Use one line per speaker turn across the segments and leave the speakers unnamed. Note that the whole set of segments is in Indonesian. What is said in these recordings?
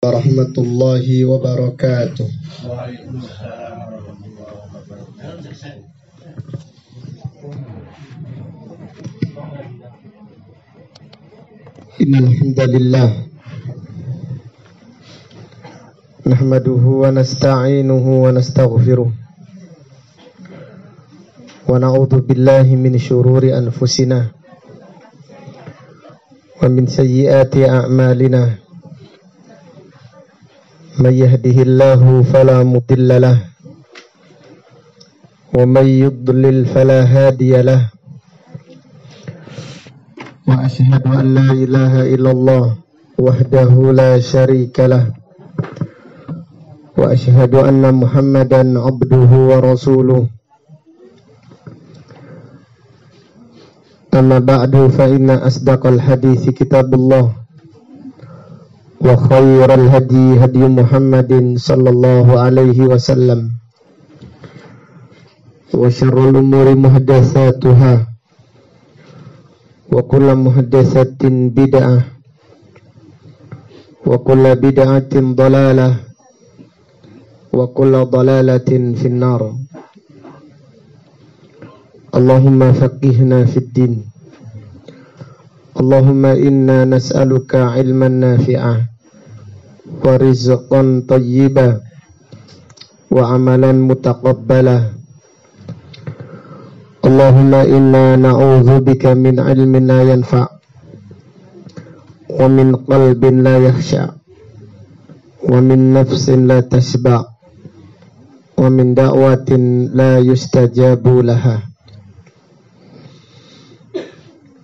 warahmatullahi wabarakatuh. Innal hamdalillah nahmaduhu wa nasta'inuhu wa nastaghfiruh wa na'udzu billahi min syururi anfusina wa min sayyiati a'malina. May yahdihillahu fala mudilla lahu wa may yudlil fala hadiya lahu. Wa asyhadu an la ilaha illallah wahdahu la syarika lah. Wa asyhadu anna Muhammadan abduhu wa rasuluh. Amma ba'du fa inna asdaqal hadithi kitabullah wa khairal hadi hadi Muhammadin sallallahu alaihi wasallam wa syarrul umuri muhdatsatuha wa kullu muhdatsatin bid'ah wa kullu bid'atin dhalalah wa kullu dhalalatin finnar. Allahumma faqihna fid din. Allahumma inna nas'aluka ilman nafi'ah wa rizqan tayyiba wa amalan mutaqabbala. Allahumma inna na'udzubika min ilmin la yanfa' wa min qalbin la yakhsha' wa min nafsin la tashba' wa min da'watin la yustajabu laha.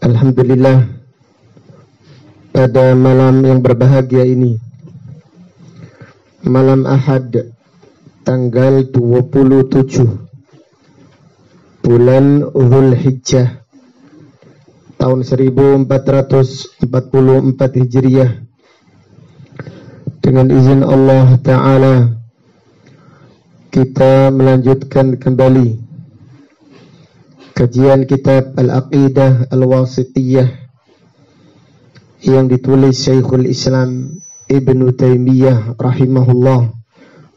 Alhamdulillah, pada malam yang berbahagia ini, malam Ahad tanggal 27 bulan Dzulhijjah tahun 1444 Hijriah, dengan izin Allah Ta'ala kita melanjutkan kembali kajian kitab Al-Aqidah Al-Wasithiyah yang ditulis Syekhul Islam Ibnu Taimiyah rahimahullah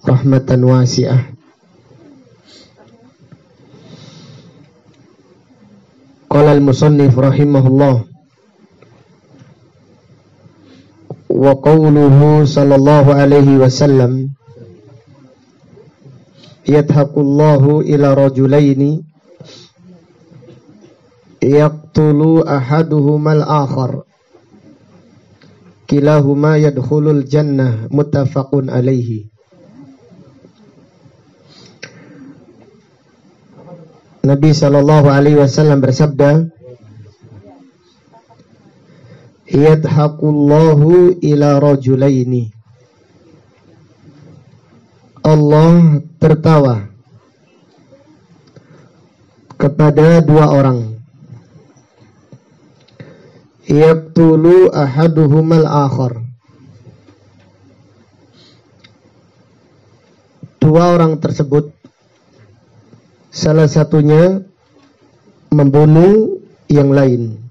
rahmatan wasi'ah. Qala al-musannif rahimahullah wa qawluhu sallallahu alaihi wasallam yadhaqullahu ila rajulaini yaqtulu ahaduhumal akhar kilahuma yadkhulul jannah muttafaqun alaihi. Nabi sallallahu alaihi wasallam bersabda, yadhaqullahu ila rajulaini, Allah tertawa kepada dua orang. Yaqtulu ahaduhumal akhar, dua orang tersebut salah satunya membunuh yang lain.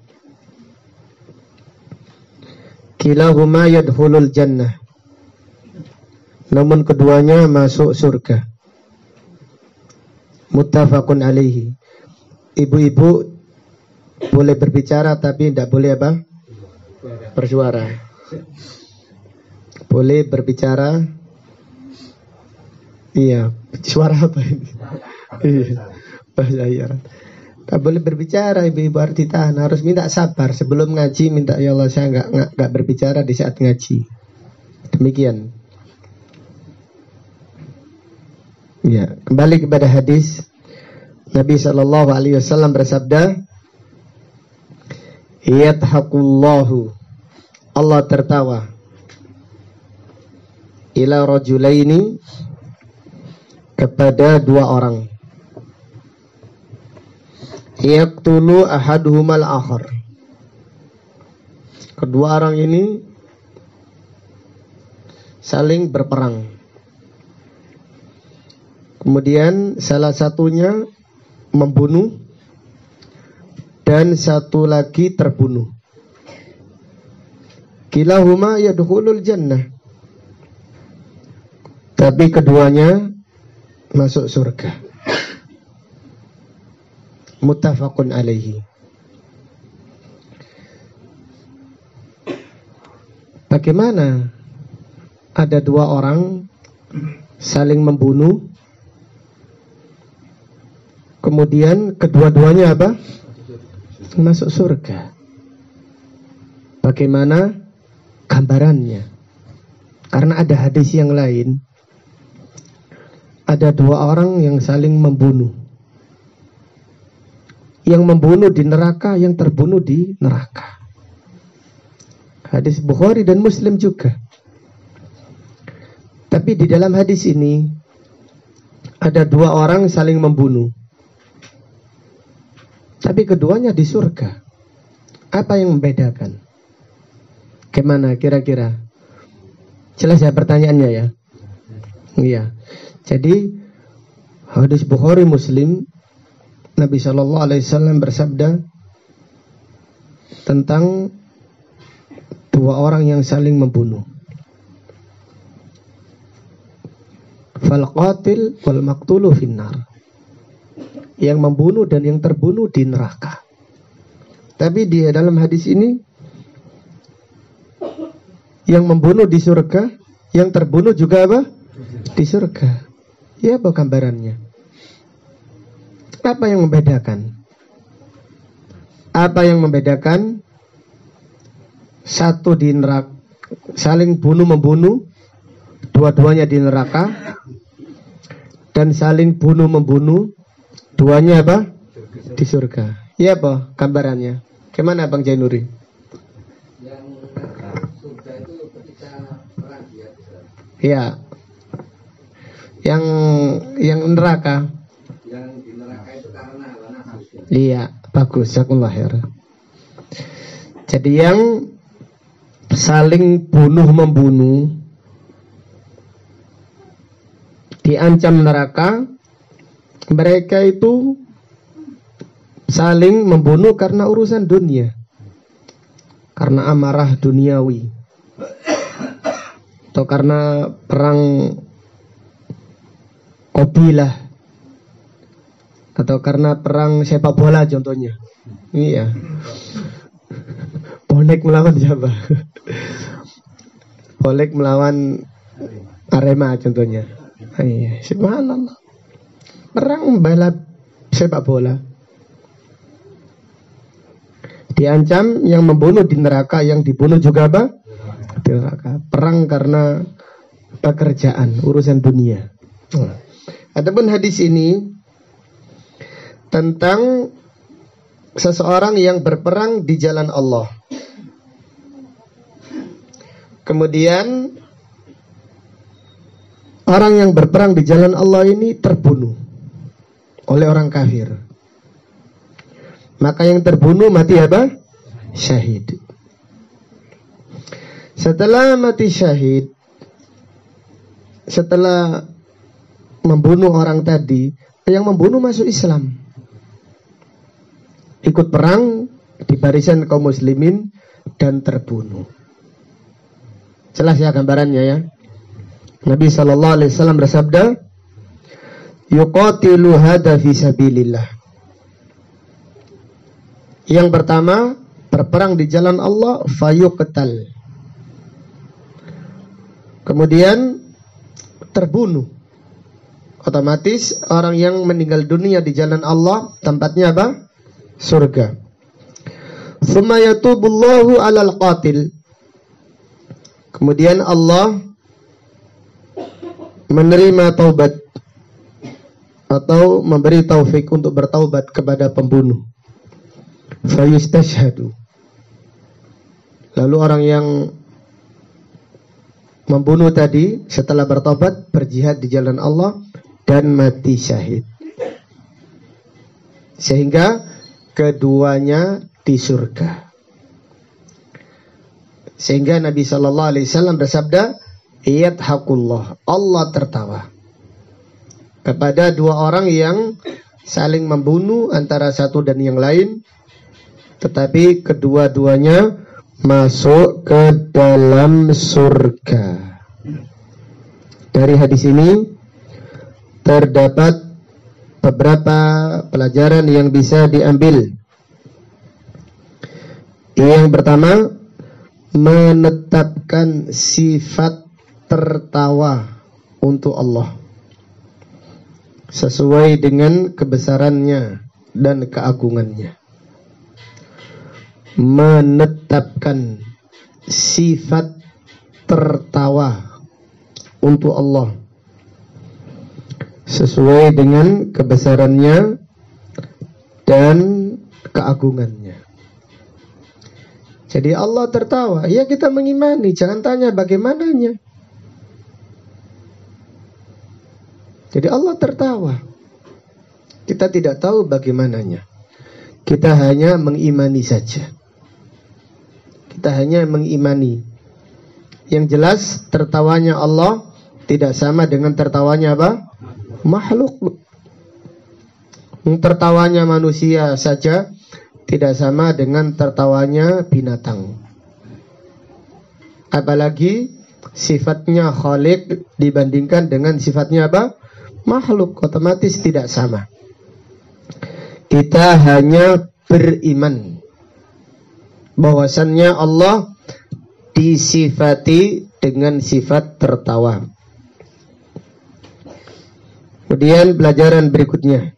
Kilahuma yadkhulul jannah, namun keduanya masuk surga. Muttafaqun alaihi. Ibu-ibu boleh berbicara tapi tidak boleh apa? Bersuara. Boleh berbicara. Iya, suara apa ini? Iya, bahasa Arab. Tak boleh berbicara, ibu-ibu harus ditahan. Harus minta sabar sebelum ngaji. Minta, ya Allah, saya nggak berbicara di saat ngaji. Demikian. Ya, kembali kepada hadis. Nabi sallallahu alaihi wasallam bersabda, yadhaqullahu, Allah tertawa, ila rajulaini, kepada dua orang. Yaqtulu ahaduhumal akhar, kedua orang ini saling berperang. Kemudian salah satunya membunuh dan satu lagi terbunuh. Kilahuma yadkhulul jannah, tapi keduanya masuk surga. Muttafaqun alaihi. Bagaimana ada dua orang saling membunuh, kemudian kedua-duanya apa? Masuk surga. Bagaimana gambarannya? Karena ada hadis yang lain, ada dua orang yang saling membunuh. Yang membunuh di neraka, yang terbunuh di neraka. Hadis Bukhari dan Muslim juga. Tapi di dalam hadis ini ada dua orang saling membunuh, tapi keduanya di surga. Apa yang membedakan? Gimana kira-kira? Jelas ya pertanyaannya ya? Iya. Jadi hadis Bukhari Muslim, Nabi SAW bersabda tentang dua orang yang saling membunuh. Fal qatil wal maqtulu finnar. Yang membunuh dan yang terbunuh di neraka. Tapi di dalam hadis ini, yang membunuh di surga, yang terbunuh juga apa? Di surga. Ya, apa gambarannya? Apa yang membedakan? Apa yang membedakan? Satu di neraka, saling bunuh-membunuh, dua-duanya di neraka, dan saling bunuh-membunuh, duanya apa? Di surga. Ya apa gambarannya? Gimana Bang Jainuri?
Yang surga itu ketika perang dia.
Ya. Yang neraka.
Yang di neraka itu karena nafsu.
Iya, bagus. Jazakumullah khair. Jadi yang saling bunuh-membunuh diancam neraka, mereka itu saling membunuh karena urusan dunia, karena amarah duniawi, atau karena perang qabilah, atau karena perang sepak bola contohnya. Iya. Bonek melawan siapa? Bonek melawan Arema contohnya. Iya, subhanallah. Perang balap sepak bola. Diancam yang membunuh di neraka, yang dibunuh juga apa? Di neraka. Perang karena pekerjaan, urusan dunia. Adapun hadis ini tentang seseorang yang berperang di jalan Allah. Kemudian orang yang berperang di jalan Allah ini terbunuh oleh orang kafir. Maka yang terbunuh mati apa? Syahid. Setelah mati syahid, setelah membunuh orang tadi, yang membunuh masuk Islam, ikut perang di barisan kaum muslimin dan terbunuh. Jelas ya gambarannya ya. Nabi SAW bersabda, yuqatilu hadha fi sabilillah. Yang pertama, berperang di jalan Allah, fayuqtal. Kemudian terbunuh. Otomatis orang yang meninggal dunia di jalan Allah, tempatnya apa? Surga. Tsumma yatubullahu 'alal qatil. Kemudian Allah menerima taubat atau memberi taufik untuk bertaubat kepada pembunuh. Fayustashhadu. Lalu orang yang membunuh tadi setelah bertobat berjihad di jalan Allah dan mati syahid. Sehingga keduanya di surga. Sehingga Nabi SAW bersabda, yadhaqullah, Allah tertawa kepada dua orang yang saling membunuh antara satu dan yang lain, tetapi kedua-duanya masuk ke dalam surga. Dari hadis ini terdapat beberapa pelajaran yang bisa diambil. Yang pertama, menetapkan sifat tertawa untuk Allah sesuai dengan kebesarannya dan keagungannya. Menetapkan sifat tertawa untuk Allah sesuai dengan kebesarannya dan keagungannya. Jadi Allah tertawa, ya kita mengimani, jangan tanya bagaimananya. Jadi Allah tertawa, kita tidak tahu bagaimananya. Kita hanya mengimani saja. Kita hanya mengimani. Yang jelas tertawanya Allah tidak sama dengan tertawanya apa? Makhluk. Tertawanya manusia saja tidak sama dengan tertawanya binatang. Apalagi sifatnya Khaliq dibandingkan dengan sifatnya apa? Makhluk, otomatis tidak sama. Kita hanya beriman bahwasannya Allah disifati dengan sifat tertawa. Kemudian pelajaran berikutnya,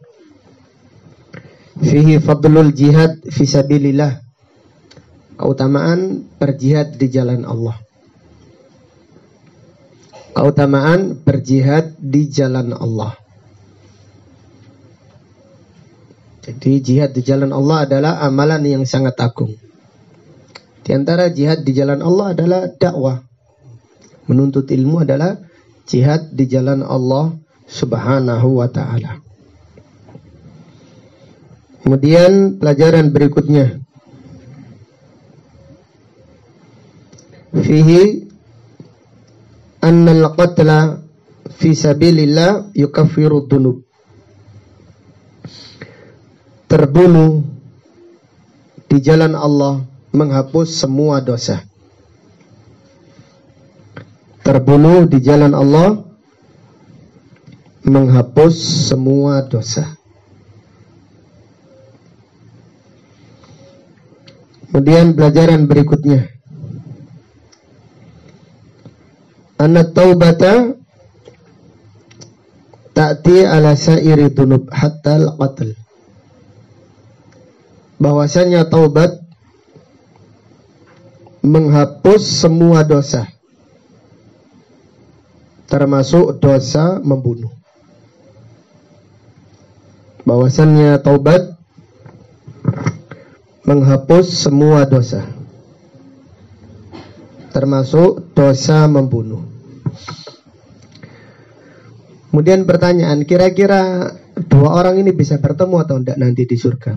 fihi fadlul jihad fisabilillah, keutamaan berjihad di jalan Allah. Keutamaan berjihad di jalan Allah. Jadi jihad di jalan Allah adalah amalan yang sangat agung. Di antara jihad di jalan Allah adalah dakwah. Menuntut ilmu adalah jihad di jalan Allah Subhanahu wa ta'ala. Kemudian pelajaran berikutnya, fihi annal qatla fi sabilillah yukaffiru dzunub. Terbunuh di jalan Allah menghapus semua dosa. Terbunuh di jalan Allah menghapus semua dosa. Kemudian pelajaran berikutnya, anna taubata ta'ti ala sa'iri dunub hatta al-qatl. Bahwasanya taubat menghapus semua dosa, termasuk dosa membunuh. Bahwasanya taubat menghapus semua dosa, termasuk dosa membunuh. Kemudian pertanyaan, kira-kira dua orang ini bisa bertemu atau tidak nanti di surga?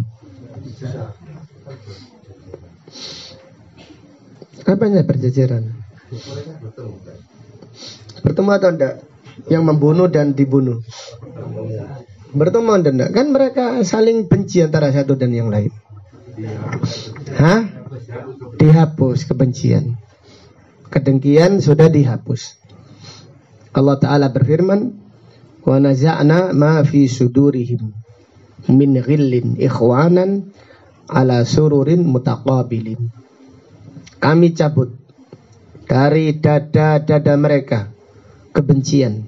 Apanya berjajaran? Bertemu atau tidak? Yang membunuh dan dibunuh. Bertemu atau tidak? Kan mereka saling benci antara satu dan yang lain. Hah? Dihapus kebencian. Kedengkian sudah dihapus. Allah Ta'ala berfirman, wa naza'na ma fi sudurihim min ghillin ikhwanan ala sururin mutaqabilin. Kami cabut dari dada-dada mereka kebencian,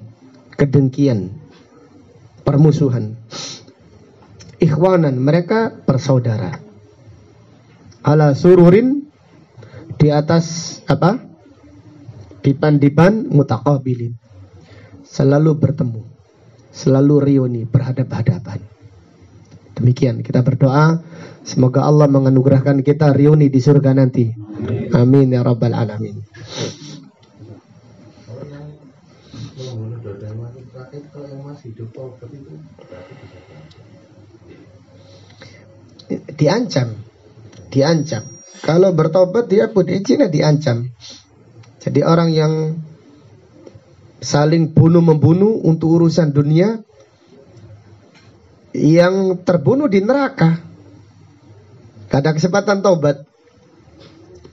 kedengkian, permusuhan. Ikhwanan, mereka bersaudara. Ala sururin, di atas apa? Dipan-dipan mutaqabilin. Selalu bertemu, selalu reuni, berhadap-hadapan. Demikian kita berdoa, semoga Allah menganugerahkan kita reuni di surga nanti. Amin ya rabbal alamin. Diancam. Kalau bertobat dia pun izinnya diancam. Jadi orang yang saling bunuh-membunuh untuk urusan dunia, yang terbunuh di neraka, gak ada kesempatan taubat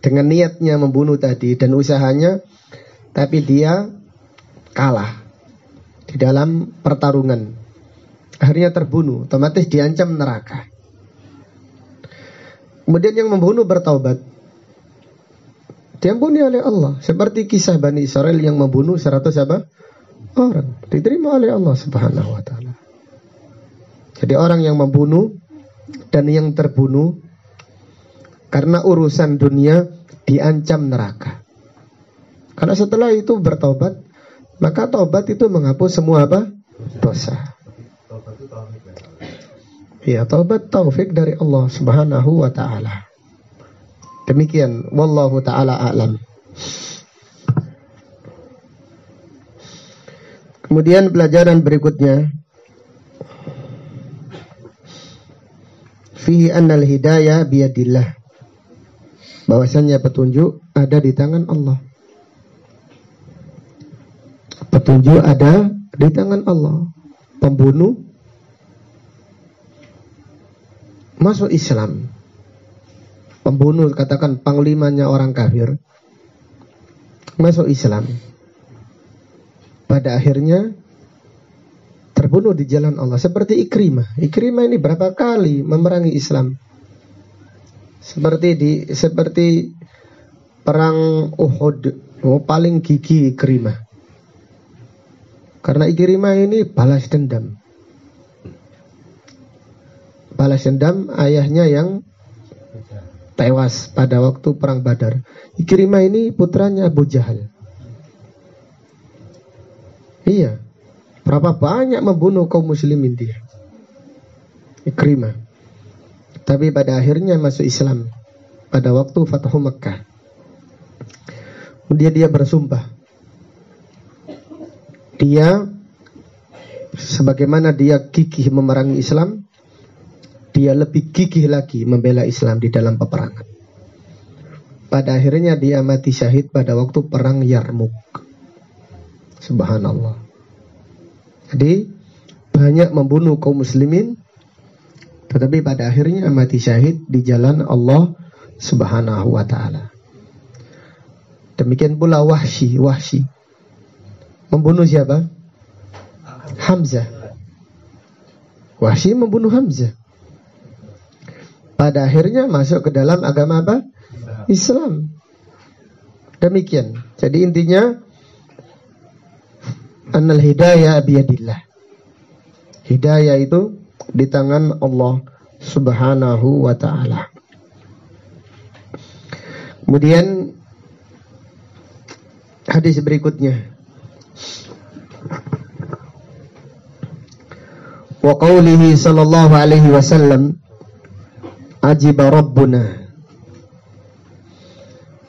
dengan niatnya membunuh tadi dan usahanya, tapi dia kalah di dalam pertarungan. Akhirnya terbunuh, otomatis diancam neraka. Kemudian yang membunuh bertaubat, diampuni oleh Allah. Seperti kisah Bani Israel yang membunuh 100 orang, diterima oleh Allah Subhanahu wa ta'ala. Jadi orang yang membunuh dan yang terbunuh karena urusan dunia diancam neraka. Karena setelah itu bertaubat, maka taubat itu menghapus semua dosa. Ya, taubat taufik dari Allah Subhanahu wa ta'ala. Demikian, wallahu ta'ala a'lam. Kemudian pelajaran berikutnya, fihi annal hidayah biyadillah, bahwasannya petunjuk ada di tangan Allah. Petunjuk ada di tangan Allah. Pembunuh masuk Islam, pembunuh katakan panglimanya orang kafir masuk Islam, pada akhirnya terbunuh di jalan Allah. Seperti Ikrimah. Ikrimah ini berapa kali memerangi Islam, seperti perang Uhud. Paling gigih Ikrimah, karena Ikrimah ini balas dendam. Balas dendam ayahnya yang tewas pada waktu perang Badar. Ikrimah ini putranya Abu Jahal. Iya, berapa banyak membunuh kaum muslimin dia, Ikrimah. Tapi pada akhirnya masuk Islam pada waktu Fathu Makkah. Kemudian dia bersumpah, dia sebagaimana dia gigih memerangi Islam, dia lebih gigih lagi membela Islam di dalam peperangan. Pada akhirnya dia mati syahid pada waktu perang Yarmuk. Subhanallah. Jadi banyak membunuh kaum muslimin, tetapi pada akhirnya mati syahid di jalan Allah Subhanahu wa ta'ala. Demikian pula Wahsy. Membunuh siapa? Hamzah. Wahsy membunuh Hamzah. Pada akhirnya masuk ke dalam agama apa? Islam. Demikian. Jadi intinya, annal hidayah biyadillah. Hidayah itu di tangan Allah Subhanahu wa ta'ala. Kemudian hadis berikutnya, wa qawlihi sallallahu alaihi wasallam, ajiba rabbuna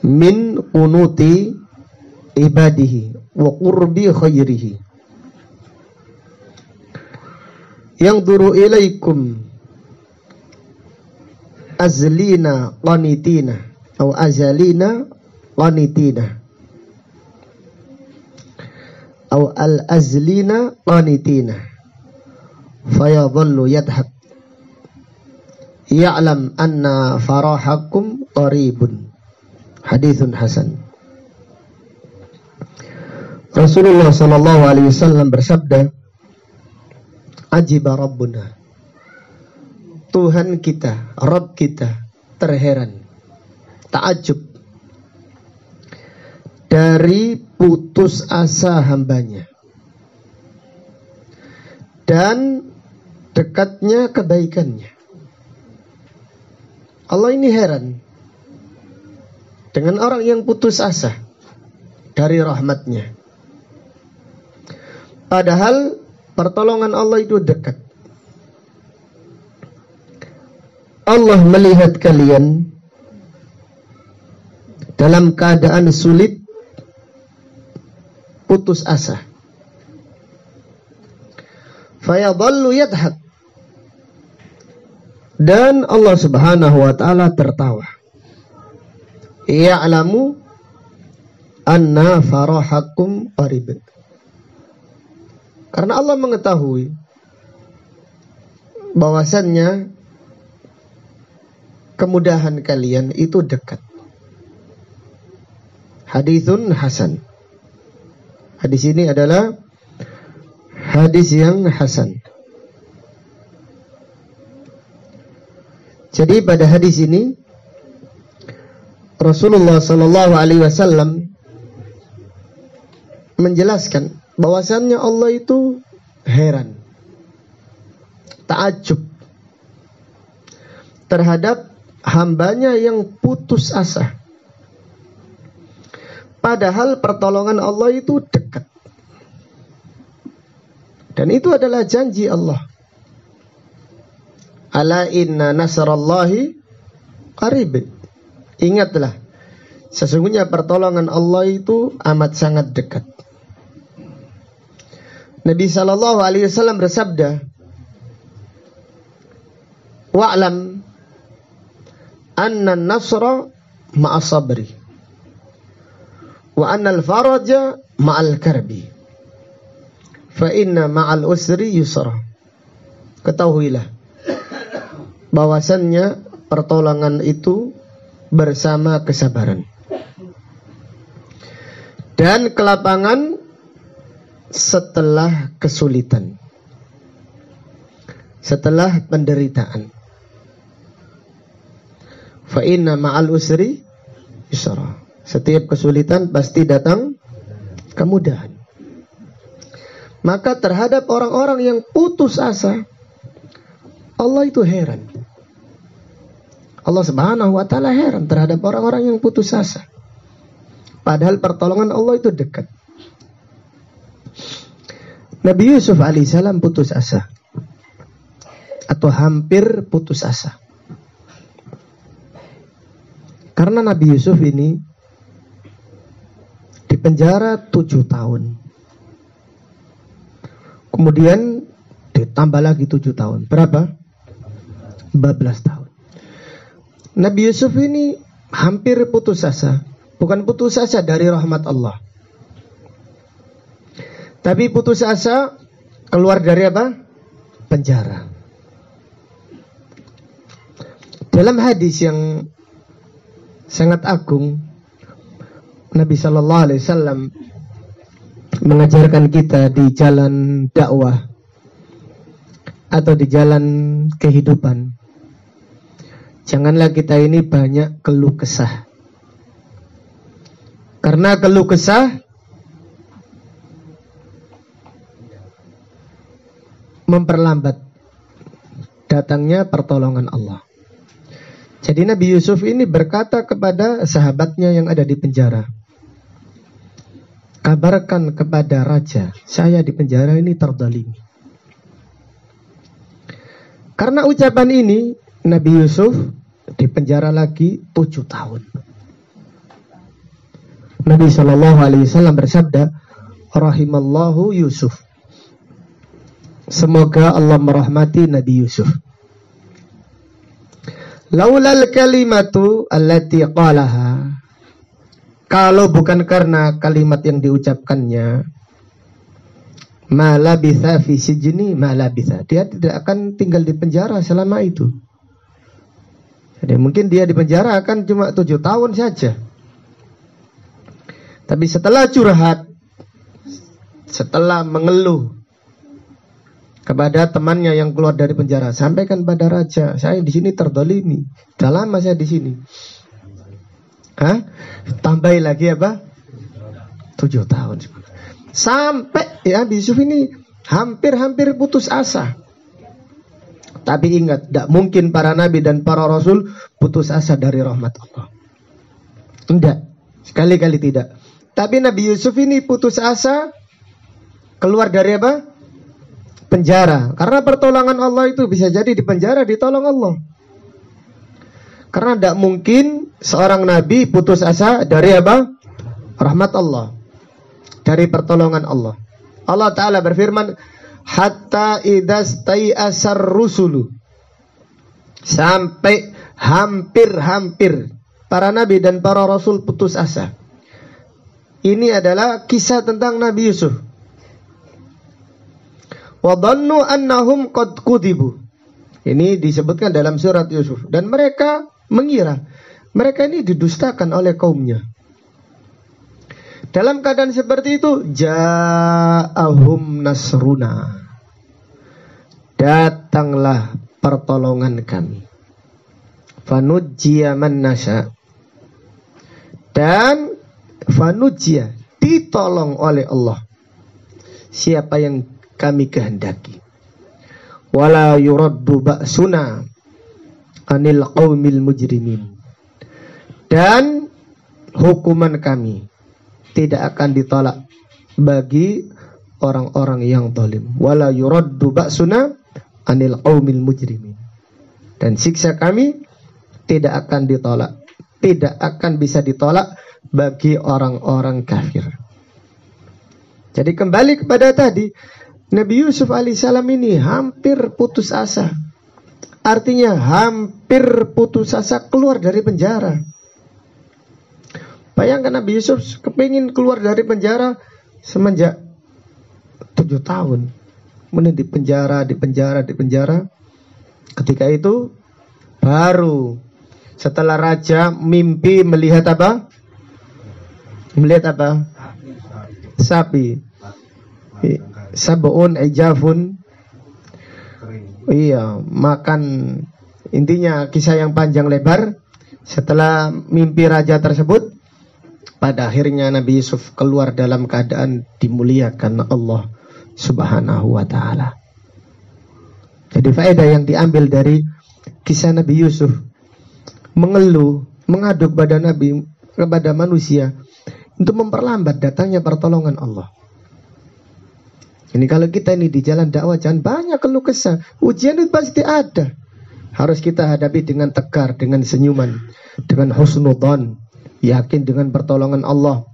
min qunuti ibadihi wa qurbi khairihi yanzuru ilaikum azlina qanitina atau azalina qanitina atau al-azlina qanitina fayadhallu yadhhab ya'lam anna farahakum qaribun. Hadithun hasan. Rasulullah sallallahu alaihi wasallam bersabda, ajiba rabbuna, Tuhan kita, Rabb kita terheran, ta'ajub dari putus asa hambanya dan dekatnya kebaikannya. Allah ini heran dengan orang yang putus asa dari rahmatnya. Padahal pertolongan Allah itu dekat. Allah melihat kalian dalam keadaan sulit, putus asa. Fayadhallu yadhhak. Dan Allah Subhanahu wa ta'ala tertawa. Ya'lamu anna farahakum qarib. Karena Allah mengetahui bahwasannya kemudahan kalian itu dekat. Hadithun hasan. Hadis ini adalah hadis yang hasan. Jadi pada hadis ini Rasulullah sallallahu alaihi wasallam menjelaskan bahwasannya Allah itu heran, takjub terhadap hambanya yang putus asa. Padahal pertolongan Allah itu dekat. Dan itu adalah janji Allah. Ala inna nasrallahi qarib. Ingatlah, sesungguhnya pertolongan Allah itu amat sangat dekat. Nabi sallallahu alaihi wasallam bersabda, "Wa'lam anna an-nasra ma'as sabri wa anna al-faraja ma'al karbi fa inna ma'al usri yusra." Ketahuilah bahwasannya pertolongan itu bersama kesabaran dan kelapangan setelah kesulitan, setelah penderitaan. Fa inna ma'al usri yusra. Setiap kesulitan pasti datang kemudahan. Maka terhadap orang-orang yang putus asa, Allah itu heran. Allah subhanahu wa ta'ala heran terhadap orang-orang yang putus asa. Padahal pertolongan Allah itu dekat. Nabi Yusuf alaihissalam putus asa, atau hampir putus asa. Karena Nabi Yusuf ini dipenjara 7 tahun. Kemudian ditambah lagi 7 tahun. Berapa? 14 tahun. Nabi Yusuf ini hampir putus asa. Bukan putus asa dari rahmat Allah, tapi putus asa keluar dari apa? Penjara. Dalam hadis yang sangat agung, Nabi sallallahu alaihi wasallam mengajarkan kita di jalan dakwah atau di jalan kehidupan, janganlah kita ini banyak keluh kesah. Karena keluh kesah memperlambat datangnya pertolongan Allah. Jadi Nabi Yusuf ini berkata kepada sahabatnya yang ada di penjara, kabarkan kepada raja, saya di penjara ini terdalimi. Karena ucapan ini, Nabi Yusuf dipenjara lagi 7 tahun. Nabi SAW bersabda, rahimallahu Yusuf. Semoga Allah merahmati Nabi Yusuf. Laulal kalimatu allati qalaha. Kalau bukan karena kalimat yang diucapkannya, ma labitha fi sijni ma labitha. Dia tidak akan tinggal di penjara selama itu. Jadi mungkin dia di penjara akan cuma 7 tahun saja. Tapi setelah curhat, setelah mengeluh kepada temannya yang keluar dari penjara, sampaikan pada raja, saya di sini terdolimi, sudah lama saya di sini. Tambahi lagi apa? 7 tahun. Sampai ya Yusuf ini hampir putus asa. Tapi ingat, tidak mungkin para nabi dan para rasul putus asa dari rahmat Allah. Tidak, sekali-kali tidak. Tapi Nabi Yusuf ini putus asa keluar dari apa? Penjara. Karena pertolongan Allah itu bisa jadi di penjara ditolong Allah. Karena tidak mungkin seorang nabi putus asa dari apa? Rahmat Allah, dari pertolongan Allah. Allah Ta'ala berfirman, hatta idastai'asar rusulu, sampai hampir para nabi dan para rasul putus asa. Ini adalah kisah tentang Nabi Yusuf. Wa dhannu annahum qad kudibu. Ini disebutkan dalam surat Yusuf. Dan mereka mengira mereka ini didustakan oleh kaumnya. Dalam keadaan seperti itu, ja'ahum nasruna, datanglah pertolongan kami. Fanujjiya man nasya, dan fanujjiya, ditolong oleh Allah siapa yang kami kehendaki. Wala yuraddu ba'suna anil qaumil mujrimin, dan hukuman kami tidak akan ditolak bagi orang-orang yang zalim. Wala yuraddu ba'suna anil qaumil mujrimin, dan siksa kami tidak akan ditolak, tidak akan bisa ditolak bagi orang-orang kafir. Jadi kembali kepada tadi, Nabi Yusuf alaihissalam ini hampir putus asa. Artinya hampir putus asa keluar dari penjara. Bayangkan Nabi Yusuf kepingin keluar dari penjara semenjak 7 tahun. Kemudian di penjara. Ketika itu baru setelah raja mimpi melihat apa? Melihat apa? Sapi. Sab'un ijafun. Iya, makan. Intinya kisah yang panjang lebar. Setelah mimpi raja tersebut, pada akhirnya Nabi Yusuf keluar dalam keadaan dimuliakan Allah Subhanahu wa ta'ala. Jadi faedah yang diambil dari kisah Nabi Yusuf, mengeluh, mengadu kepada manusia untuk memperlambat datangnya pertolongan Allah. Ini kalau kita ini di jalan dakwah, jangan banyak keluh kesah. Ujian itu pasti ada. Harus kita hadapi dengan tegar, dengan senyuman, dengan husnudzon, yakin dengan pertolongan Allah.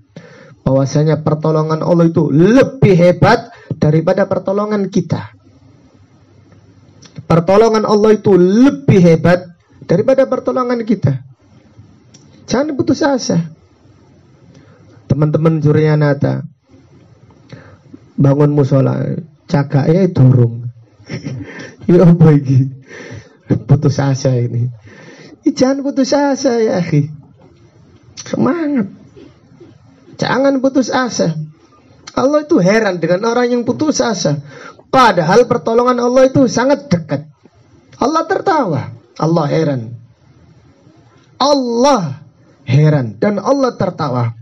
Bahwasanya pertolongan Allah itu lebih hebat daripada pertolongan kita. Pertolongan Allah itu lebih hebat daripada pertolongan kita. Jangan putus asa. Teman-teman Suryanata bangun musola, cagaknya durung. Ya apa iki? Putus asa ini. Jangan putus asa ya akhi. Semangat. Jangan putus asa. Allah itu heran dengan orang yang putus asa. Padahal pertolongan Allah itu sangat dekat. Allah tertawa. Allah heran. Allah heran dan Allah tertawa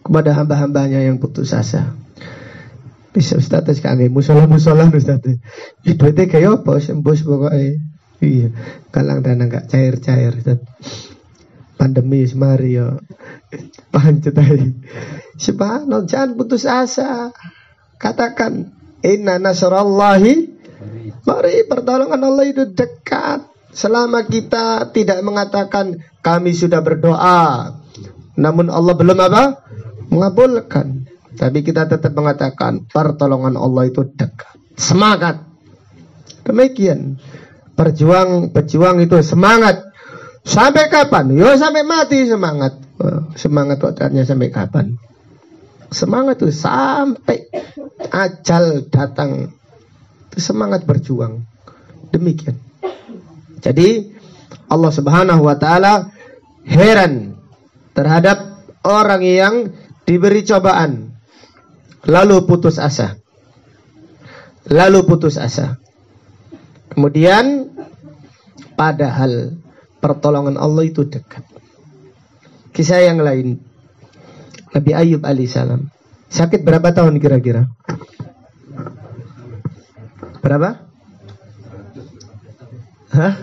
kepada hamba-hambanya yang putus asa. Bisa Ustaz kami musola Ustaz. Itu kayak apa sembus pokoknya. Iya, kalang dana enggak cair-cair Ustaz. Pandemi semari ya. Pancet aja. Subhanallah, jangan putus asa. Katakan inna nasrallahi, mari pertolongan Allah itu dekat. Selama kita tidak mengatakan kami sudah berdoa, namun Allah belum apa? Mengabulkan. Tapi kita tetap mengatakan pertolongan Allah itu dekat. Semangat. Demikian. Pejuang itu semangat. Sampai kapan? Ya sampai mati semangat. Semangat waktunya sampai kapan? Semangat itu sampai ajal datang. Itu semangat berjuang. Demikian. Jadi Allah Subhanahu wa ta'ala heran terhadap orang yang diberi cobaan lalu putus asa. Kemudian padahal pertolongan Allah itu dekat. Kisah yang lain, Nabi Ayub alaihissalam sakit berapa tahun kira-kira? Berapa? Hah?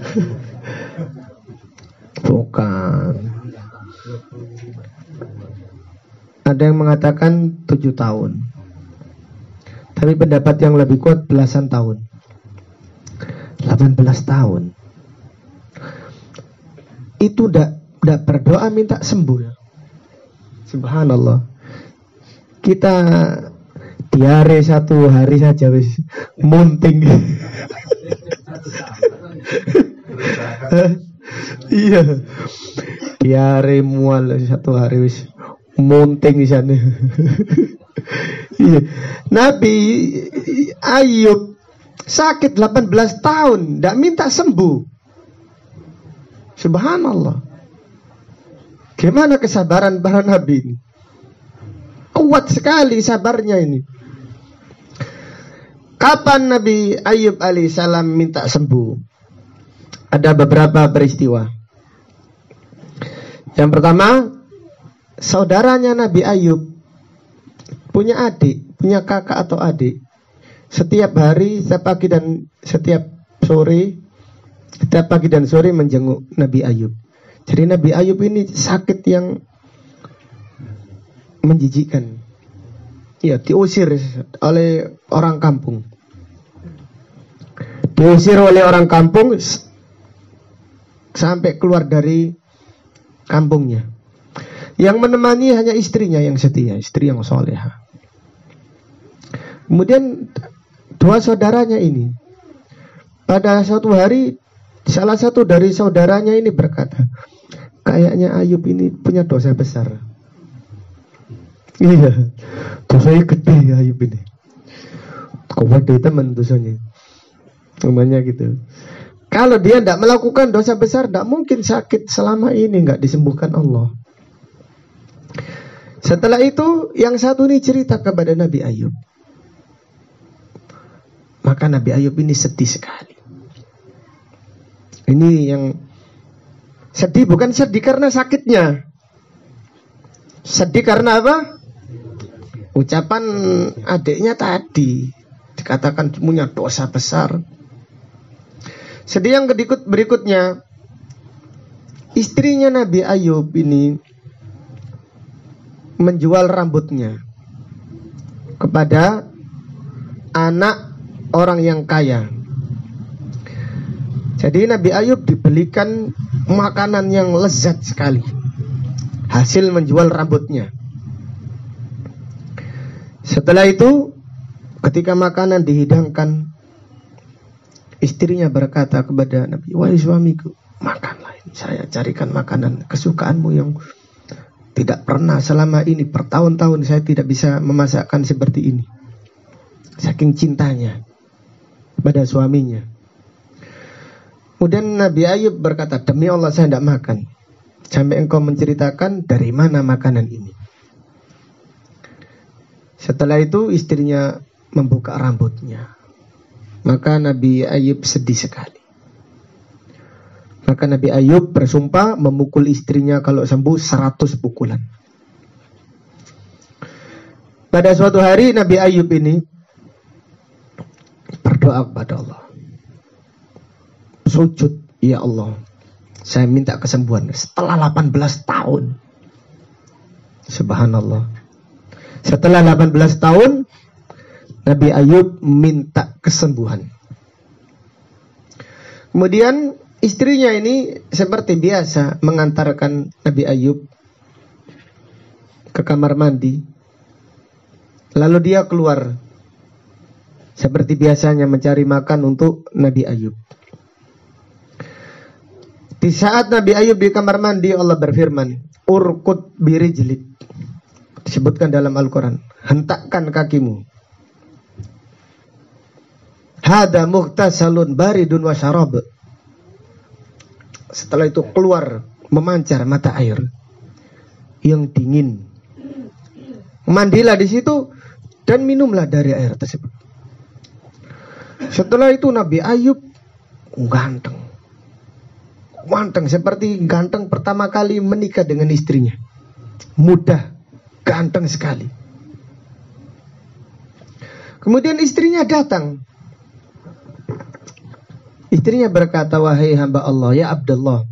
Bukan. Ada yang mengatakan 7 tahun. Tapi pendapat yang lebih kuat belasan tahun. 18 tahun. Itu udah berdoa minta sembuh ya. Subhanallah. Kita diare 1 hari saja wis munting. Iya. Diare mual 1 hari wis munting di sana. Iya. Nabi Ayub sakit 18 tahun, tidak minta sembuh. Subhanallah. Gimana kesabaran para nabi ini? Kuat sekali sabarnya ini. Kapan Nabi Ayub alaihissalam minta sembuh? Ada beberapa peristiwa. Yang pertama, saudaranya Nabi Ayub punya adik, punya kakak atau adik. Setiap hari, setiap pagi dan sore menjenguk Nabi Ayub. Jadi Nabi Ayub ini sakit yang menjijikkan. Ya, diusir oleh orang kampung. Diusir oleh orang kampung sampai keluar dari kampungnya. Yang menemani hanya istrinya yang setia, istri yang soleha. Kemudian dua saudaranya ini, pada suatu hari salah satu dari saudaranya ini berkata, kayaknya Ayub ini punya dosa besar. Iya, dosanya gede Ayub ini. Kau ada teman dosanya, namanya gitu. Kalau dia tidak melakukan dosa besar, tidak mungkin sakit selama ini nggak disembuhkan Allah. Setelah itu, yang satu ini cerita kepada Nabi Ayub. Maka Nabi Ayub ini sedih sekali. Ini yang sedih, bukan sedih karena sakitnya. Sedih karena apa? Ucapan adiknya tadi dikatakan punya dosa besar. Sedih yang berikutnya, istrinya Nabi Ayub ini menjual rambutnya kepada anak orang yang kaya. Jadi Nabi Ayub dibelikan makanan yang lezat sekali, hasil menjual rambutnya. Setelah itu, ketika makanan dihidangkan, istrinya berkata kepada Nabi, wahai suamiku, makanlah ini, saya carikan makanan kesukaanmu yang tidak pernah selama ini, bertahun-tahun saya tidak bisa memasakkan seperti ini. Saking cintanya pada suaminya. Kemudian Nabi Ayub berkata, demi Allah saya tidak makan sampai engkau menceritakan dari mana makanan ini. Setelah itu istrinya membuka rambutnya. Maka Nabi Ayub sedih sekali. Maka Nabi Ayub bersumpah memukul istrinya kalau sembuh 100 pukulan. Pada suatu hari Nabi Ayub ini berdoa kepada Allah. Sujud, ya Allah, saya minta kesembuhan setelah 18 tahun. Subhanallah. Setelah 18 tahun Nabi Ayub minta kesembuhan. Kemudian istrinya ini seperti biasa mengantarkan Nabi Ayub ke kamar mandi. Lalu dia keluar seperti biasanya mencari makan untuk Nabi Ayub. Di saat Nabi Ayub di kamar mandi, Allah berfirman, urkut birijlik. Disebutkan dalam Al-Quran, hentakkan kakimu. Hada mughtasalun baridun wa syarab. Setelah itu keluar memancar mata air yang dingin. Mandilah di situ dan minumlah dari air tersebut. Setelah itu Nabi Ayub ganteng. Ganteng seperti ganteng pertama kali menikah dengan istrinya. Mudah, ganteng sekali. Kemudian istrinya datang. Istrinya berkata, wahai hamba Allah, ya Abdullah,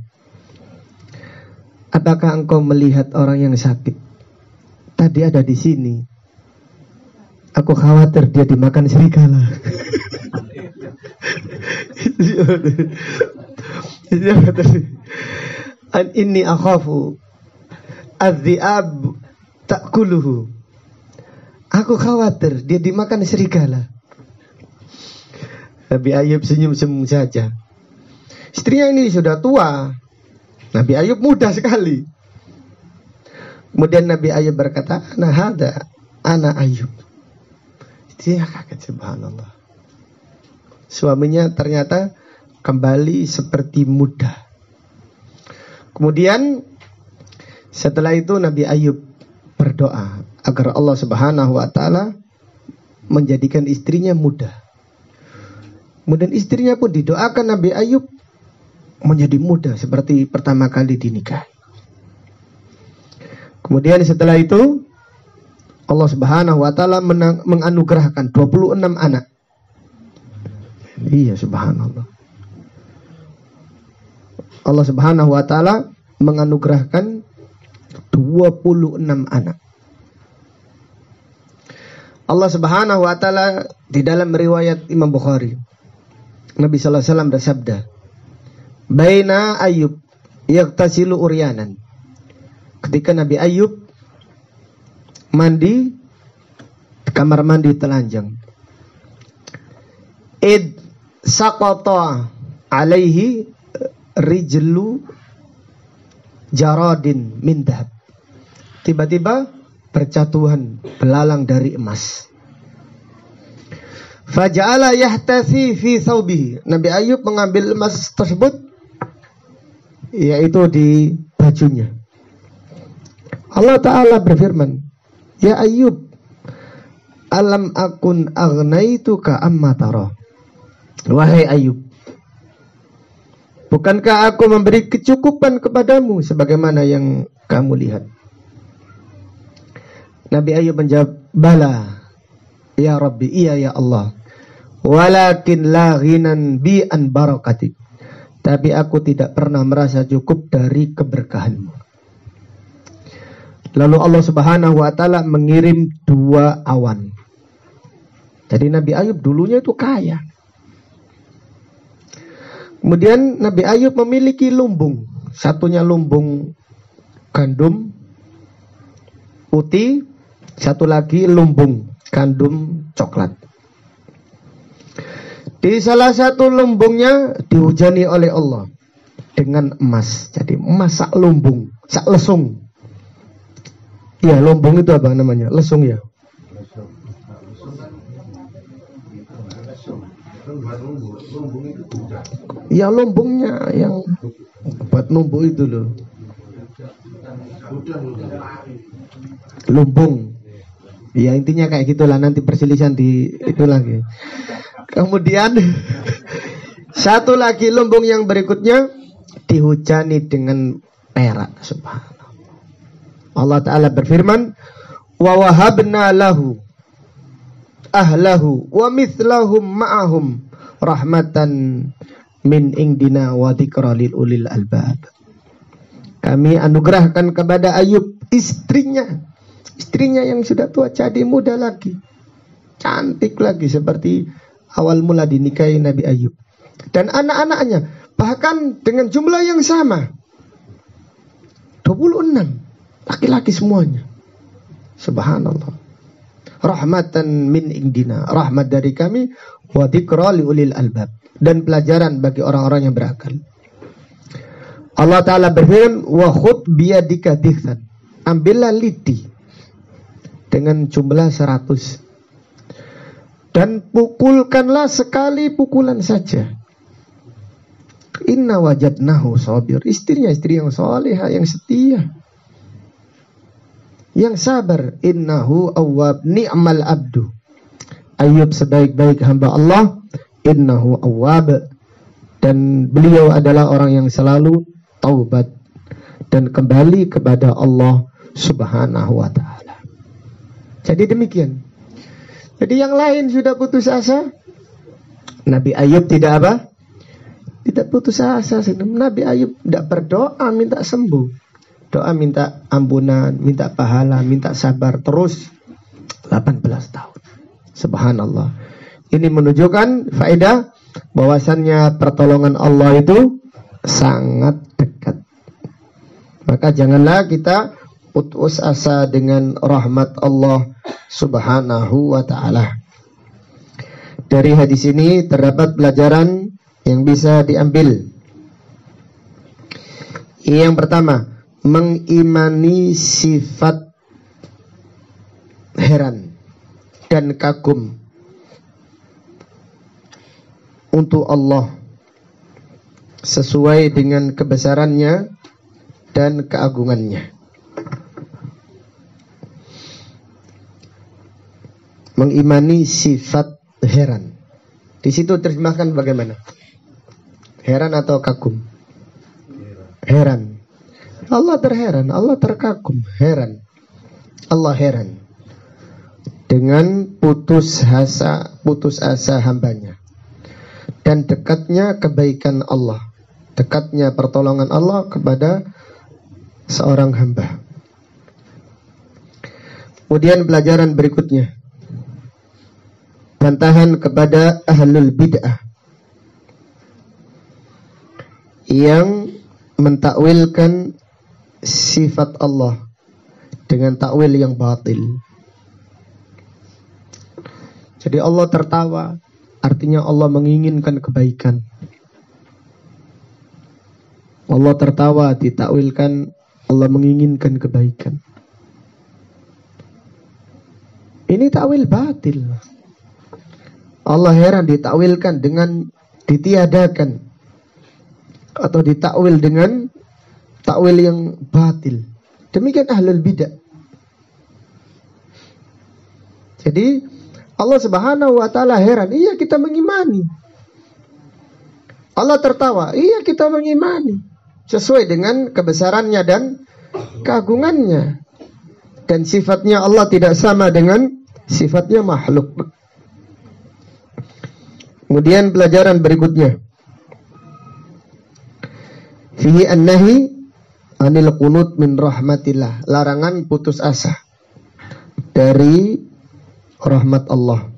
apakah engkau melihat orang yang sakit? Tadi ada di sini. Aku khawatir dia dimakan serigala. An inni akhafu adh-dhi'ab ta'kuluhu. Aku khawatir dia dimakan serigala. Nabi Ayub senyum-senyum saja. Istrinya ini sudah tua. Nabi Ayub muda sekali. Kemudian Nabi Ayub berkata, nah hada ana Ayub. Dia kaget, subhanallah. Suaminya ternyata kembali seperti muda. Kemudian setelah itu Nabi Ayub berdoa, agar Allah Subhanahu wa taala menjadikan istrinya muda. Kemudian istrinya pun didoakan Nabi Ayub menjadi muda seperti pertama kali dinikahi. Kemudian setelah itu Allah Subhanahu wa taala menganugerahkan 26 anak. Iya, subhanallah. Allah Subhanahu wa taala menganugerahkan 26 anak. Allah Subhanahu wa taala di dalam riwayat Imam Bukhari, Nabi sallallahu alaihi wasallam bersabda, "Baina Ayyub yaghtasilu uryanan." Ketika Nabi Ayub mandi di kamar mandi telanjang, id saqata alaihi rijlu jaradin min dhahab. Tiba-tiba berjatuhan belalang dari emas. Faja'ala yahtasi fi thawbihi. Nabi Ayub mengambil emas tersebut, yaitu di bajunya. Allah Ta'ala berfirman, "Ya Ayub, alam akun agnaituka amma tara." Wahai Ayub, bukankah aku memberi kecukupan kepadamu sebagaimana yang kamu lihat? Nabi Ayub menjawab, "Bala, ya Rabbi, iya ya Allah. Walakin la ghinan bi an barakatik." Tapi aku tidak pernah merasa cukup dari keberkahanmu. Lalu Allah Subhanahu wa taala mengirim 2 awan. Jadi Nabi Ayub dulunya itu kaya. Kemudian Nabi Ayub memiliki lumbung. Satunya lumbung gandum putih, satu lagi lumbung gandum coklat. Di salah satu lumbungnya dihujani oleh Allah dengan emas. Jadi emas sak lumbung, sak lesung. Iya, lumbung itu apa namanya? Lesung ya. Ya lumbungnya yang buat numbuk itu loh. Lumbung. Ya intinya kayak gitulah, nanti perselisihan di itu lagi. Kemudian satu lagi lumbung yang berikutnya dihujani dengan perak. Subhanallah. Allah Ta'ala berfirman, "Wa wahabna lahu ahlahu wa mithlahum ma'ahum rahmatan min indina wa dzikra lil ulil albab." Kami anugerahkan kepada Ayub istrinya yang sudah tua jadi muda lagi, cantik lagi seperti awal mula dinikahi Nabi Ayub, dan anak-anaknya bahkan dengan jumlah yang sama, 26 laki-laki semuanya. Subhanallah. Rahmatan min indina, rahmat dari kami, wa dzikra li ulil albab, dan pelajaran bagi orang-orang yang berakal. Allah Ta'ala berfirman, "Wa khud biyadika dikhsan." Ambillah lidi dengan jumlah 100 dan pukulkanlah sekali pukulan saja. Inna wajadnahu sabir. Istrinya istri yang salihah, yang setia, yang sabar. Innahu awwab, ni'mal abdu. Ayub sebaik-baik hamba Allah. Innahu awwab, dan beliau adalah orang yang selalu taubat dan kembali kepada Allah Subhanahu wa ta'ala. Jadi demikian. Jadi yang lain sudah putus asa, Nabi Ayub tidak apa? Tidak putus asa. Nabi Ayub tidak berdoa minta sembuh, doa minta ampunan, minta pahala, minta sabar terus 18 tahun. Subhanallah. Ini menunjukkan faedah bahwasannya pertolongan Allah itu sangat dekat. Maka janganlah kita putus asa dengan rahmat Allah Subhanahu wa ta'ala. Dari hadis ini terdapat pelajaran yang bisa diambil. Yang pertama, mengimani sifat heran dan kagum untuk Allah sesuai dengan kebesarannya dan keagungannya. mengimani sifat heran. Di situ terjemahkan bagaimana? Heran atau kagum? Heran. Allah terheran, Allah terkagum, heran. Allah heran dengan putus asa hambanya dan dekatnya kebaikan Allah, dekatnya pertolongan Allah kepada seorang hamba. Kemudian pelajaran berikutnya, bantahan kepada ahlul bid'ah yang mentakwilkan sifat Allah dengan takwil yang batil. Jadi Allah tertawa, artinya Allah menginginkan kebaikan. Allah tertawa ditakwilkan Allah menginginkan kebaikan. Ini takwil batil. Allah heran ditakwilkan dengan ditiadakan atau ditakwil dengan takwil yang batil. Demikian ahlul bidah. Jadi Allah Subhanahu wa taala heran, iya kita mengimani. Allah tertawa, iya kita mengimani. Sesuai dengan kebesarannya dan keagungannya. Dan sifatnya Allah tidak sama dengan sifatnya makhluk. Kemudian pelajaran berikutnya, fihi an-nahi anil qunut min rahmatillah, larangan putus asa dari rahmat Allah.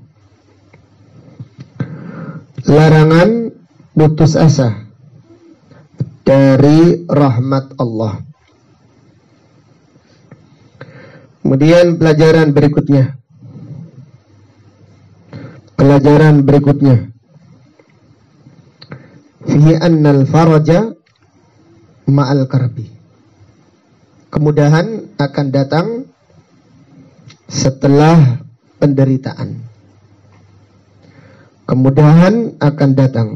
Larangan putus asa dari rahmat Allah. Kemudian pelajaran berikutnya. Fihi annal faraja ma'al karbi. Kemudahan akan datang setelah penderitaan. Kemudahan akan datang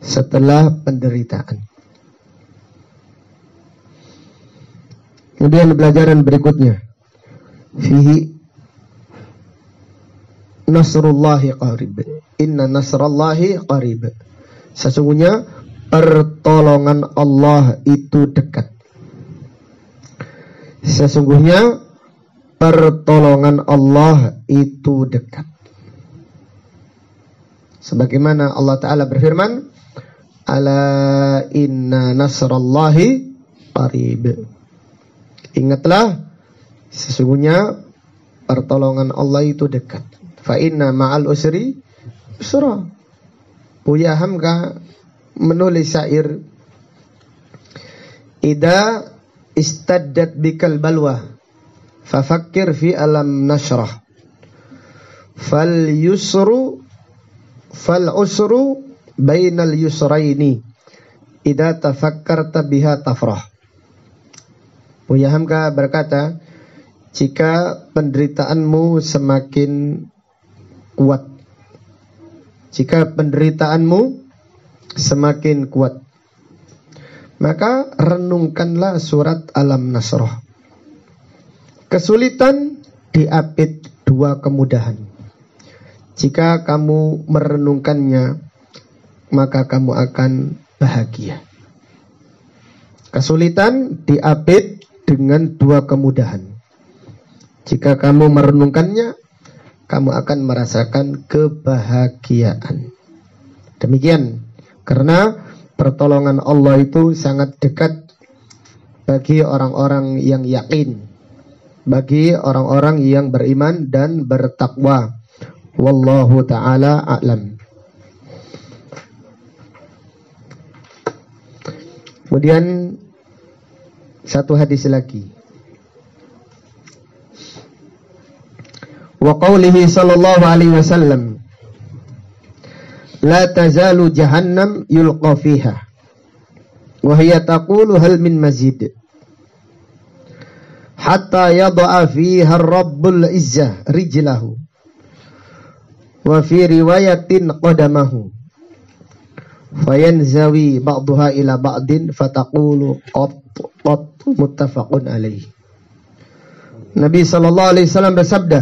setelah penderitaan. Kemudian pelajaran berikutnya, fihi nasrullahi qarib. Inna nasrallahi qarib. Sesungguhnya pertolongan Allah itu dekat. Sesungguhnya pertolongan Allah itu dekat. Sebagaimana Allah Ta'ala berfirman, ala inna nasrallahi qarib. Ingatlah, sesungguhnya pertolongan Allah itu dekat. Fa inna ma'al usri yusra. Buya Hamka menulis syair, ida istaddat bikal balwa fafakkir fi alam nashrah fal usru bainal yusraini ida tafakkarta biha tafrah. Buya Hamka berkata, jika penderitaanmu semakin kuat, jika penderitaanmu semakin kuat, maka renungkanlah surat Alam Nasrah. Kesulitan diapit dua kemudahan. Jika kamu merenungkannya, maka kamu akan bahagia. Kesulitan diapit dengan dua kemudahan. Jika kamu merenungkannya, kamu akan merasakan kebahagiaan. Demikian, karena pertolongan Allah itu sangat dekat bagi orang-orang yang yakin, bagi orang-orang yang beriman dan bertakwa. Wallahu ta'ala a'lam. Kemudian satu hadis lagi. Wa qawlihi sallallahu alaihi wasallam, la tazalu jahannam yulqa fiha wa hiya taqulu hal min mazid hatta yada'a fiha rabbul izzah rijlahu wa fi riwayatin qadamahu fayanzawi ba'daha ila ba'din fataqulu qat muttafaqun alaihi. Nabi sallallahu alaihi wasallam bersabda,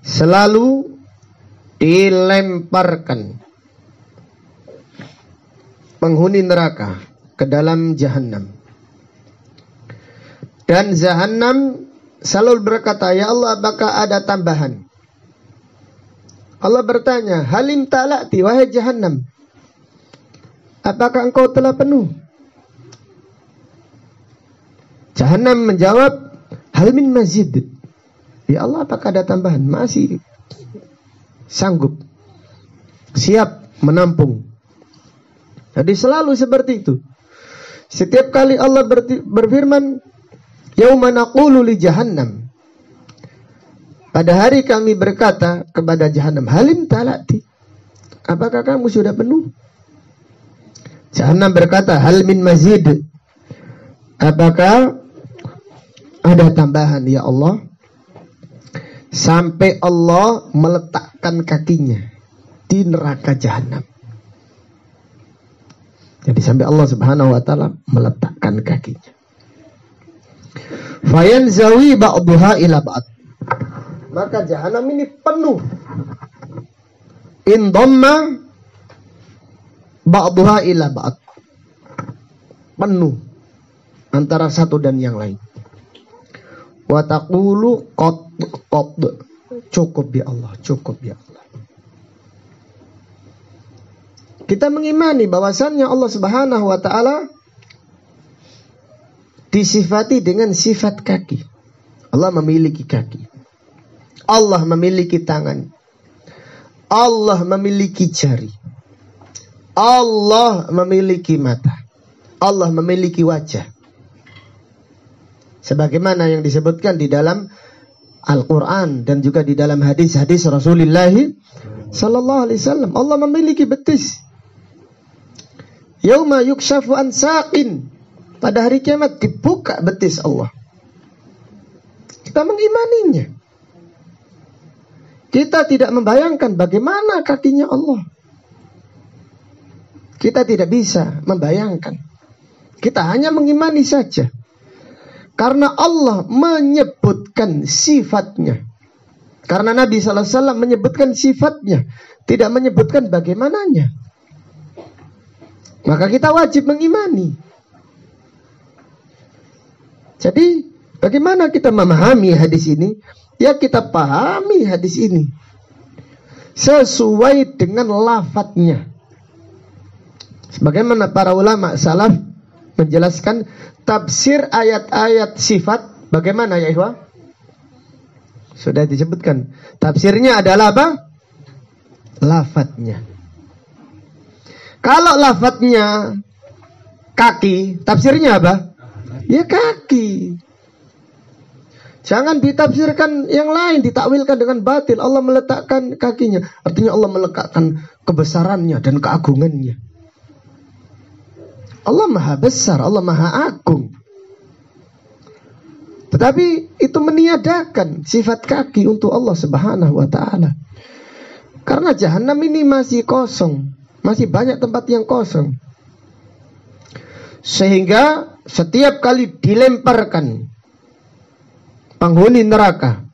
selalu dilemparkan penghuni neraka ke dalam jahanam. Dan jahanam selalu berkata, ya Allah, apakah ada tambahan? Allah bertanya, halim talati, wahai jahanam, apakah engkau telah penuh? Jahanam menjawab, hal min mazid. Ya Allah, apakah ada tambahan? Masih sanggup, siap menampung. Jadi selalu seperti itu. Setiap kali Allah berfirman, yauma naqulu li jahannam, pada hari kami berkata kepada jahanam, halim talati, apakah kamu sudah penuh? Jahanam berkata, hal min mazid, apakah ada tambahan ya Allah? Sampai Allah meletakkan kakinya di neraka jahanam. Jadi sampai Allah Subhanahu wa taala meletakkan kakinya. Fayanzawi ba'daha ila ba'd. Maka jahanam ini penuh. Indamma ba'daha ila ba'd. Penuh antara satu dan yang lain. Wa taqulu qad. Cukup ya Allah, cukup ya Allah. Kita mengimani bahwasannya Allah Subhanahu wa taala disifati dengan sifat kaki. Allah memiliki kaki. Allah memiliki tangan. Allah memiliki jari. Allah memiliki mata. Allah memiliki wajah. Sebagaimana yang disebutkan di dalam Al-Quran dan juga di dalam hadis-hadis Rasulullah sallallahu alaihi wasallam. Allah memiliki betis. Yauma yukshafu an saqin. Pada hari kiamat dibuka betis Allah. Kita mengimaninya. Kita tidak membayangkan bagaimana kakinya Allah. Kita tidak bisa membayangkan. Kita hanya mengimani saja. Karena Allah menyebutkan sifatnya. Karena Nabi SAW menyebutkan sifatnya. Tidak menyebutkan bagaimananya. Maka kita wajib mengimani. Jadi bagaimana kita memahami hadis ini? Ya kita pahami hadis ini sesuai dengan lafadznya. Sebagaimana para ulama salaf menjelaskan tafsir ayat-ayat sifat. Bagaimana ya ikhwah? Sudah disebutkan. Tafsirnya adalah apa? Lafadznya. Kalau lafadznya kaki, tafsirnya apa? Ya kaki. Jangan ditafsirkan yang lain, ditakwilkan dengan batil. Allah meletakkan kakinya, artinya Allah meletakkan kebesarannya dan keagungannya. Allah maha besar, Allah maha agung. Tetapi itu meniadakan sifat kaki untuk Allah Subhanahu wa ta'ala. Karena jahanam ini masih kosong, masih banyak tempat yang kosong. Sehingga setiap kali dilemparkan penghuni neraka,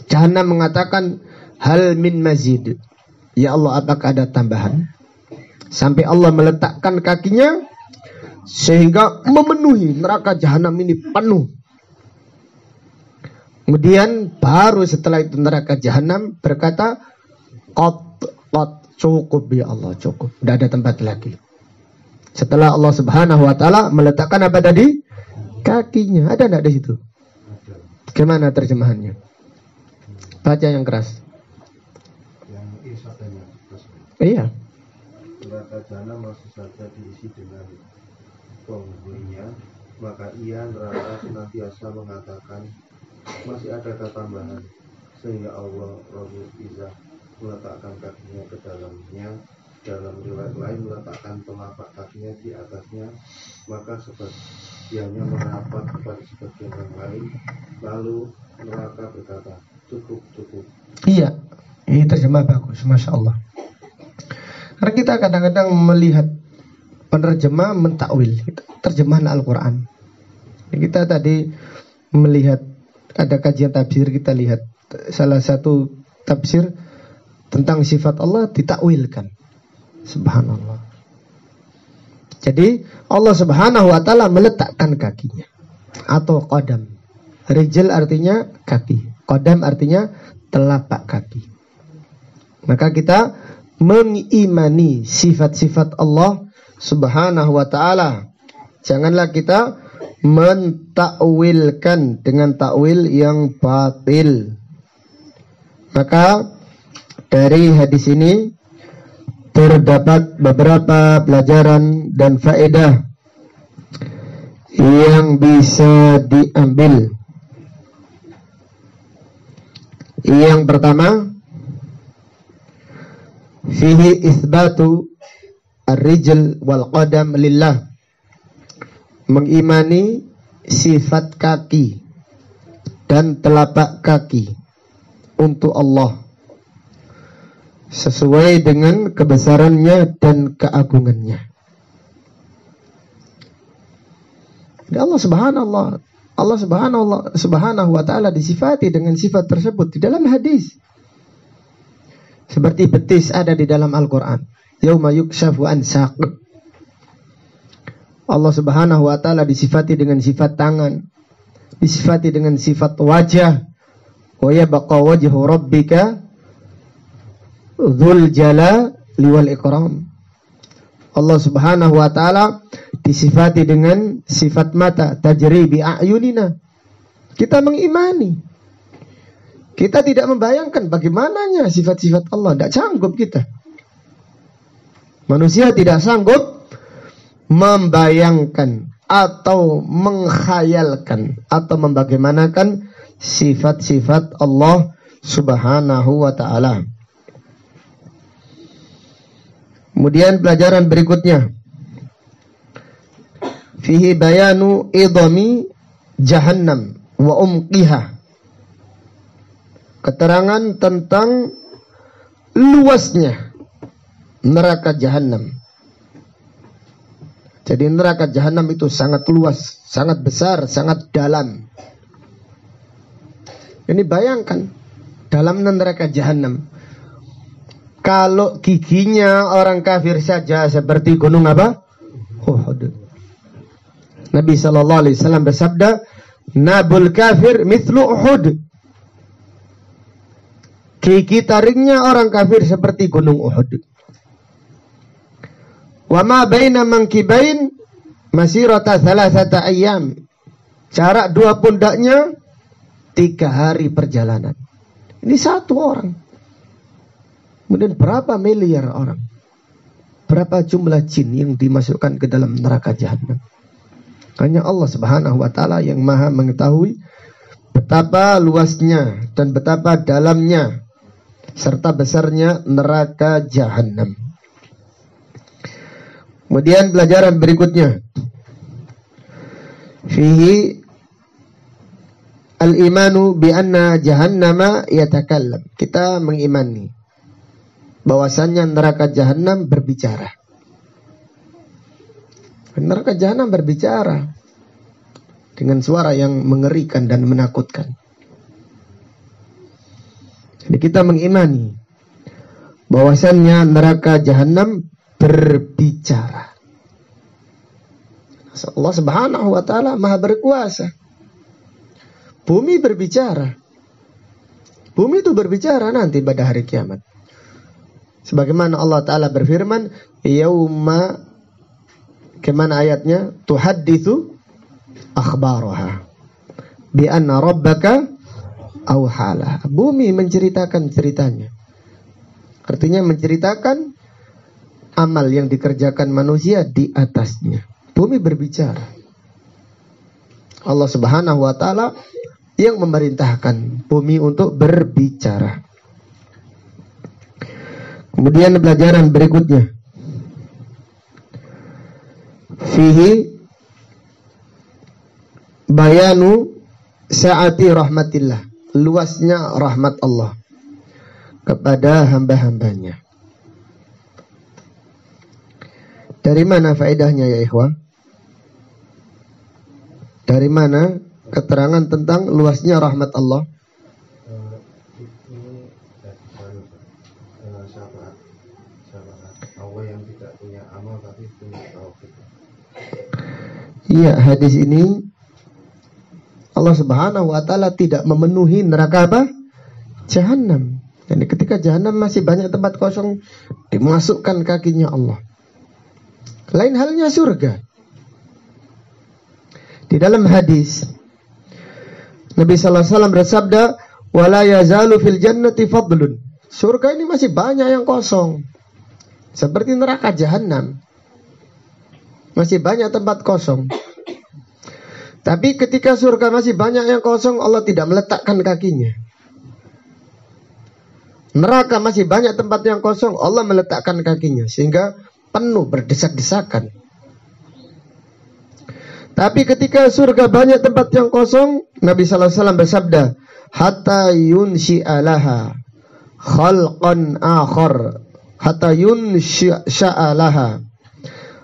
jahanam mengatakan, hal min mazid. Ya Allah, apakah ada tambahan? Sampai Allah meletakkan kakinya sehingga memenuhi neraka jahanam ini penuh. Kemudian baru setelah itu neraka jahanam berkata, qad, cukup ya Allah, cukup. Tidak ada tempat lagi. Setelah Allah Subhanahu wa ta'ala meletakkan apa tadi? Kakinya. Ada tidak di situ? Gimana terjemahannya? Baca yang keras.
Yang isatanya.
Iya.
Neraka jahanam masih saja diisi dengan penghuninya, maka ia neraka senantiasa mengatakan, masih adakah tambahan? Sehingga Allah Rabbul Izzah meletakkan kakinya ke dalamnya, dalam riwayat lain meletakkan telapak kakinya di atasnya, maka sebagiannya merapat kepada sebagian yang lain, lalu neraka berkata, cukup, cukup.
Iya, ini terjemah bagus, Masya Allah. Karena kita kadang-kadang melihat penerjemah mentakwil terjemahan Al-Quran. Kita tadi melihat ada kajian tafsir, kita lihat salah satu tafsir tentang sifat Allah ditakwilkan. Subhanallah. Jadi Allah Subhanahu wa taala meletakkan kakinya atau qadam. Rijl artinya kaki, qadam artinya telapak kaki. Maka kita mengimani sifat-sifat Allah Subhanahu wa taala. Janganlah kita mentakwilkan dengan takwil yang batil. Maka dari hadis ini terdapat beberapa pelajaran dan faedah yang bisa diambil. Yang pertama, fihi itsbatu ar-rijl wal qadam lillah. Mengimani sifat kaki dan telapak kaki untuk Allah sesuai dengan kebesarannya dan keagungannya. Allah Subhanahu wa taala disifati dengan sifat tersebut di dalam hadis. Seperti betis ada di dalam Al-Qur'an. Yauma yukshafu an saq. Allah Subhanahu wa taala disifati dengan sifat tangan, disifati dengan sifat wajah. Wa yabqa wajhu rabbika dzul jalali wal ikram. Allah Subhanahu wa taala disifati dengan sifat mata, tajri bi a'yunina. Kita mengimani. Kita tidak membayangkan bagaimananya sifat-sifat Allah, tidak sanggup kita. Manusia tidak sanggup membayangkan atau mengkhayalkan atau membagaimanakan sifat-sifat Allah Subhanahu wa taala. Kemudian pelajaran berikutnya, fihi bayanu idami jahannam wa umqiha. Keterangan tentang luasnya neraka jahanam. Jadi neraka jahanam itu sangat luas, sangat besar, sangat dalam. Ini bayangkan dalam neraka jahanam. Kalau giginya orang kafir saja seperti gunung apa? Uhud. Nabi sallallahu alaihi wasallam bersabda, "Nabul kafir mithlu Uhud." Gigi taringnya orang kafir seperti gunung Uhud. Wa ma baina mankibain masirata thalathata ayyam. Jarak dua pundaknya 3 hari perjalanan. Ini satu orang. Kemudian berapa miliar orang? Berapa jumlah jin yang dimasukkan ke dalam neraka jahanam? Hanya Allah Subhanahu wa taala yang Maha mengetahui betapa luasnya dan betapa dalamnya serta besarnya neraka jahanam. Kemudian pelajaran berikutnya, fihi al-imanu bi anna jahannama yatakallam. Kita mengimani bahwasannya neraka jahanam berbicara. Neraka jahanam berbicara dengan suara yang mengerikan dan menakutkan. Jadi kita mengimani bahwasannya neraka jahanam berbicara. Allah Subhanahu wa taala Maha berkuasa. Bumi berbicara. Bumi itu berbicara nanti pada hari kiamat. Sebagaimana Allah taala berfirman, yauma, kemana ayatnya? Tuhadditsu akhbaraha bi anna rabbaka awhala. Bumi menceritakan ceritanya. Artinya menceritakan amal yang dikerjakan manusia di atasnya. Bumi berbicara. Allah Subhanahu wa taala yang memerintahkan bumi untuk berbicara. Kemudian pelajaran berikutnya, fihi bayanu sa'ati rahmatillah. Luasnya rahmat Allah kepada hamba-hambanya. Dari mana faedahnya ya ikhwah? Dari mana keterangan tentang luasnya rahmat Allah?
Ini tadi syafaat. Allah yang tidak punya amal tapi punya taufik.
Iya, hadis ini Allah Subhanahu wa taala tidak memenuhi neraka apa? Jahanam. Dan ketika jahanam masih banyak tempat kosong, dimasukkan kakinya Allah. Lain halnya surga. Di dalam hadis Nabi sallallahu alaihi wasallam bersabda, "Wala yazalu fil jannati fadlun." Surga ini masih banyak yang kosong. Seperti neraka jahanam. Masih banyak tempat kosong. Tapi ketika surga masih banyak yang kosong, Allah tidak meletakkan kakinya. Neraka masih banyak tempat yang kosong, Allah meletakkan kakinya sehingga penuh berdesak-desakan. Tapi ketika surga banyak tempat yang kosong, Nabi sallallahu alaihi wasallam bersabda, "Hatta yunshi'alaha khalqan akhar." Hatta yunshi'alaha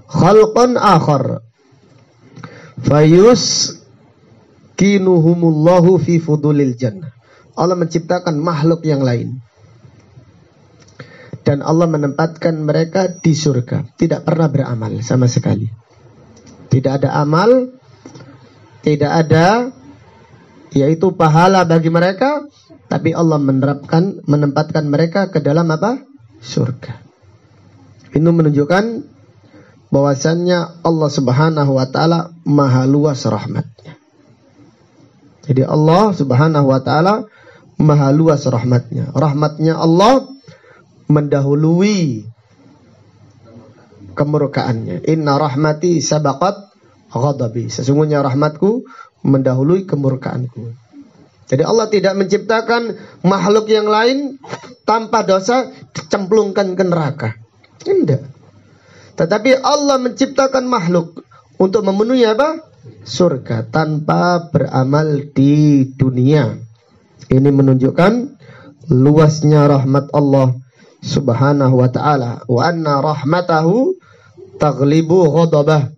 khalqan akhar. Fayuskinuhumullahu fi fudulil jannah. Allah menciptakan makhluk yang lain. Dan Allah menempatkan mereka di surga. Tidak pernah beramal sama sekali. Tidak ada amal, tidak ada yaitu pahala bagi mereka, tapi Allah menempatkan mereka ke dalam apa? Surga. Ini menunjukkan bahwasannya Allah Subhanahu wa taala maha luas rahmatnya. Jadi Allah Subhanahu wa taala maha luas rahmatnya. Rahmatnya Allah mendahului kemurkaannya. Inna rahmati sabaqat ghadabi. Sesungguhnya rahmatku mendahului kemurkaanku. Jadi Allah tidak menciptakan makhluk yang lain tanpa dosa dicemplungkan ke neraka. Tidak. Tetapi Allah menciptakan makhluk untuk memenuhi apa? Surga tanpa beramal di dunia. Ini menunjukkan luasnya rahmat Allah Subhanahu wa ta'ala. Wa anna rahmatahu taghlibu ghadabah.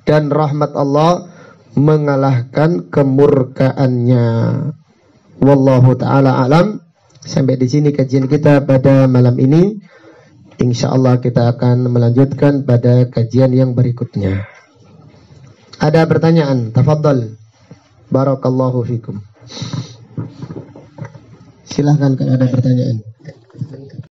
Dan rahmat Allah mengalahkan kemurkaannya. Wallahu ta'ala alam. Sampai di sini kajian kita pada malam ini. InsyaAllah kita akan melanjutkan pada kajian yang berikutnya. Ada pertanyaan? Tafadhal. Barakallahu fikum. Silahkan kalau ada pertanyaan.